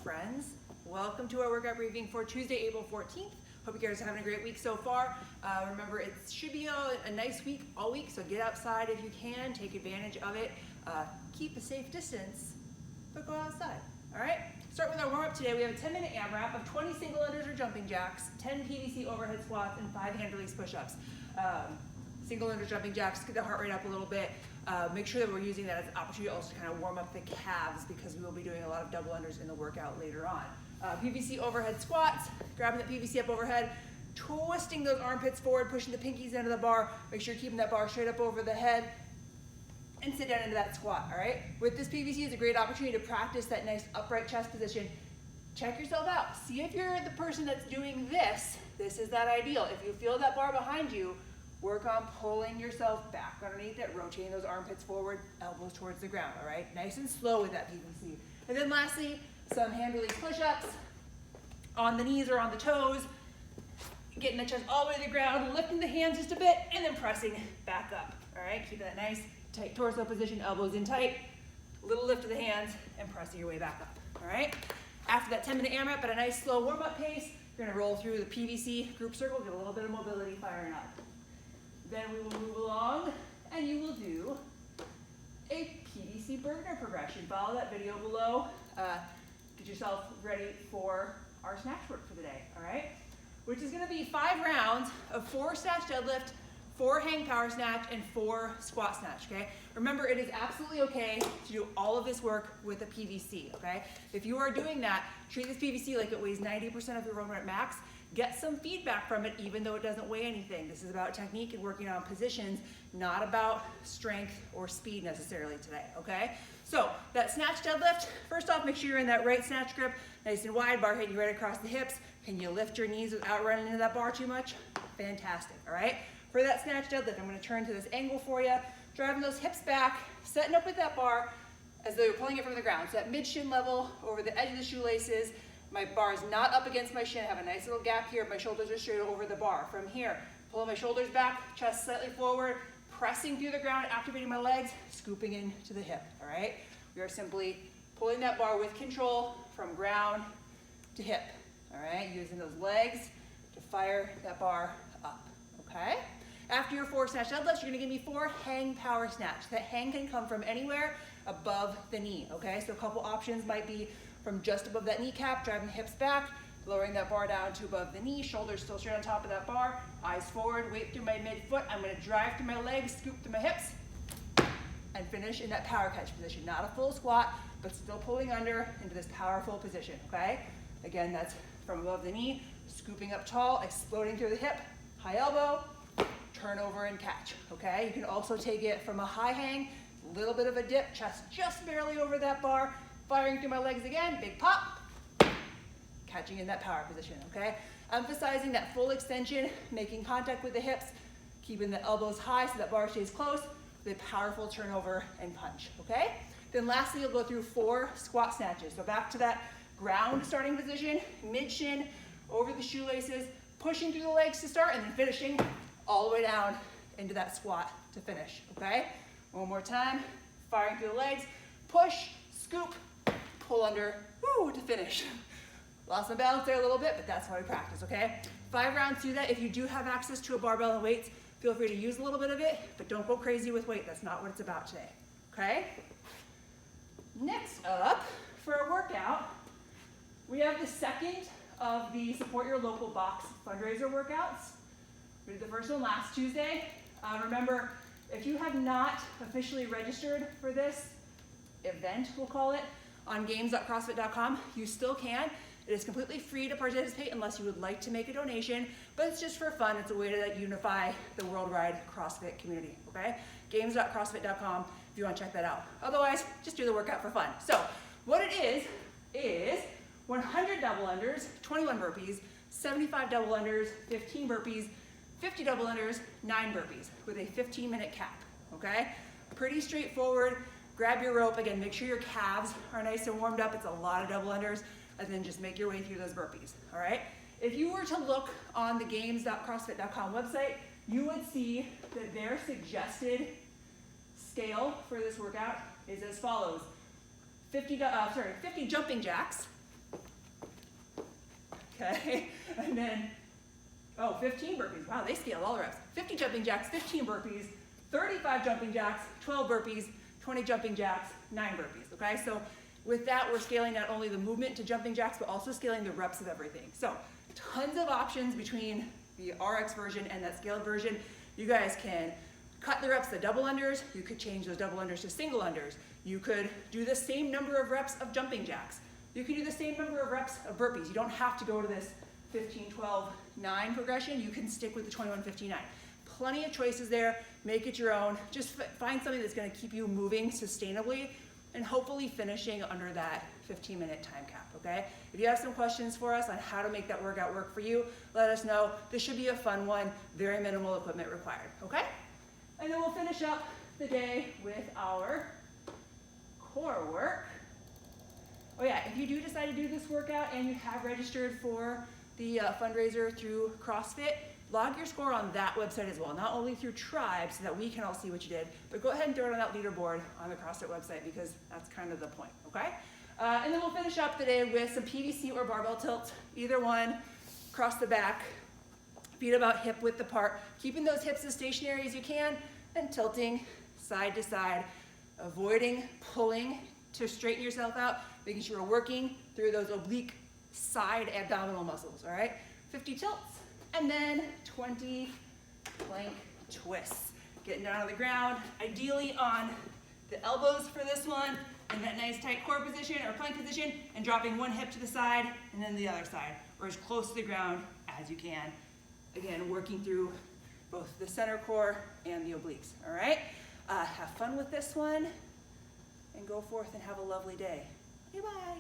friends. Welcome to our workout briefing for Tuesday, April 14th. Hope you guys are having a great week so far. Remember, it should be a nice week all week, so get outside if you can, take advantage of it. Keep a safe distance, but go outside, all right? Start with our warm-up today. We have a 10-minute AMRAP of 20 single unders or jumping jacks, 10 PVC overhead squats, and 5 hand release push-ups. Single under jumping jacks, get the heart rate up a little bit. Make sure that we're using that as an opportunity also to kind of warm up the calves because we will be doing a lot of double unders in the workout later on. PVC overhead squats, grabbing the PVC up overhead, twisting those armpits forward, pushing the pinkies into the bar. Make sure you're keeping that bar straight up over the head and sit down into that squat, all right? With this PVC, it's a great opportunity to practice that nice upright chest position. Check yourself out. See if you're the person that's doing this. This is that ideal. If you feel that bar behind you, work on pulling yourself back underneath it, rotating those armpits forward, elbows towards the ground, all right? Nice and slow with that PVC. And then lastly, some hand release push-ups on the knees or on the toes, getting the chest all the way to the ground, lifting the hands just a bit, and then pressing back up, all right? Keep that nice, tight torso position, elbows in tight, little lift of the hands, and pressing your way back up, all right? After that 10-minute AMRAP at a nice slow warm-up pace, you're gonna roll through the PVC group circle, get a little bit of mobility firing up. Then we will move along, and you will do a PVC burner progression. Follow that video below. Get yourself ready for our snatch work for the day, all right? Which is gonna be 5 rounds of 4 snatch deadlift, 4 hang power snatch, and 4 squat snatch, okay? Remember, it is absolutely okay to do all of this work with a PVC, okay? If you are doing that, treat this PVC like it weighs 90% of your run rep max. Get some feedback from it even though it doesn't weigh anything. This is about technique and working on positions, not about strength or speed necessarily today, okay? So that snatch deadlift, first off, make sure you're in that right snatch grip, nice and wide, bar hitting right across the hips. Can you lift your knees without running into that bar too much? Fantastic, all right? For that snatch deadlift, I'm gonna turn to this angle for you, driving those hips back, setting up with that bar as though you're pulling it from the ground. So that mid-shin level over the edge of the shoelaces. My bar is not up against my shin. I have a nice little gap here. My shoulders are straight over the bar. From here, pulling my shoulders back, chest slightly forward, pressing through the ground, activating my legs, scooping into the hip, all right? We are simply pulling that bar with control from ground to hip, all right? Using those legs to fire that bar up, okay? After your 4 snatch deadlifts, you're gonna give me 4 hang power snatch. That hang can come from anywhere above the knee, okay? So a couple options might be from just above that kneecap, driving the hips back, lowering that bar down to above the knee, shoulders still straight on top of that bar, eyes forward, weight through my midfoot. I'm gonna drive through my legs, scoop through my hips, and finish in that power catch position. Not a full squat, but still pulling under into this powerful position, okay? Again, that's from above the knee, scooping up tall, exploding through the hip, high elbow, turn over and catch, okay? You can also take it from a high hang, little bit of a dip, chest just barely over that bar, firing through my legs again, big pop, catching in that power position, okay? Emphasizing that full extension, making contact with the hips, keeping the elbows high so that bar stays close, with a powerful turnover and punch, okay? Then lastly, you'll go through 4 squat snatches. So back to that ground starting position, mid-shin, over the shoelaces, pushing through the legs to start, and then finishing all the way down into that squat to finish, okay? One more time, firing through the legs, push, scoop, pull under, woo, to finish. Lost my balance there a little bit, but that's how we practice, okay? 5 rounds, do that. If you do have access to a barbell and weights, feel free to use a little bit of it, but don't go crazy with weight. That's not what it's about today, okay? Next up, for our workout, we have the second of the Support Your Local Box fundraiser workouts. We did the first one last Tuesday. Remember, if you have not officially registered for this event, we'll call it, on games.crossfit.com, you still can. It is completely free to participate unless you would like to make a donation, but it's just for fun. It's a way to unify the worldwide CrossFit community, okay? Games.crossfit.com if you want to check that out. Otherwise, just do the workout for fun. So what it is 100 double unders, 21 burpees, 75 double unders, 15 burpees, 50 double unders, 9 burpees with a 15-minute cap, okay? Pretty straightforward. Grab your rope. Again, make sure your calves are nice and warmed up. It's a lot of double unders, and then just make your way through those burpees, all right? If you were to look on the games.crossfit.com website, you would see that their suggested scale for this workout is as follows. 50 jumping jacks, okay? And then, 15 burpees. Wow, they scaled all the reps. 50 jumping jacks, 15 burpees, 35 jumping jacks, 12 burpees, 20 jumping jacks, 9 burpees, okay? So with that, we're scaling not only the movement to jumping jacks, but also scaling the reps of everything. So tons of options between the RX version and that scaled version. You guys can cut the reps to double unders. You could change those double unders to single unders. You could do the same number of reps of jumping jacks. You can do the same number of reps of burpees. You don't have to go to this 15, 12, 9 progression. You can stick with the 21, 15, 9. Plenty of choices there. Make it your own. Just find something that's going to keep you moving sustainably and hopefully finishing under that 15-minute time cap, okay? If you have some questions for us on how to make that workout work for you, let us know. This should be a fun one, very minimal equipment required, okay? And then we'll finish up the day with our core work. Oh yeah, if you do decide to do this workout and you have registered for the fundraiser through CrossFit, log your score on that website as well, not only through Tribe so that we can all see what you did, but go ahead and throw it on that leaderboard on the CrossFit website because that's kind of the point, okay? And then we'll finish up the day with some PVC or barbell tilts, either one, across the back, feet about hip width apart, keeping those hips as stationary as you can, and tilting side to side, avoiding pulling to straighten yourself out, making sure we're working through those oblique side abdominal muscles, all right? 50 tilts. And then 20 plank twists. Getting down on the ground, ideally on the elbows for this one, in that nice tight core position or plank position, and dropping one hip to the side and then the other side, or as close to the ground as you can. Again, working through both the center core and the obliques, all right? Have fun with this one, and go forth and have a lovely day. Bye-bye.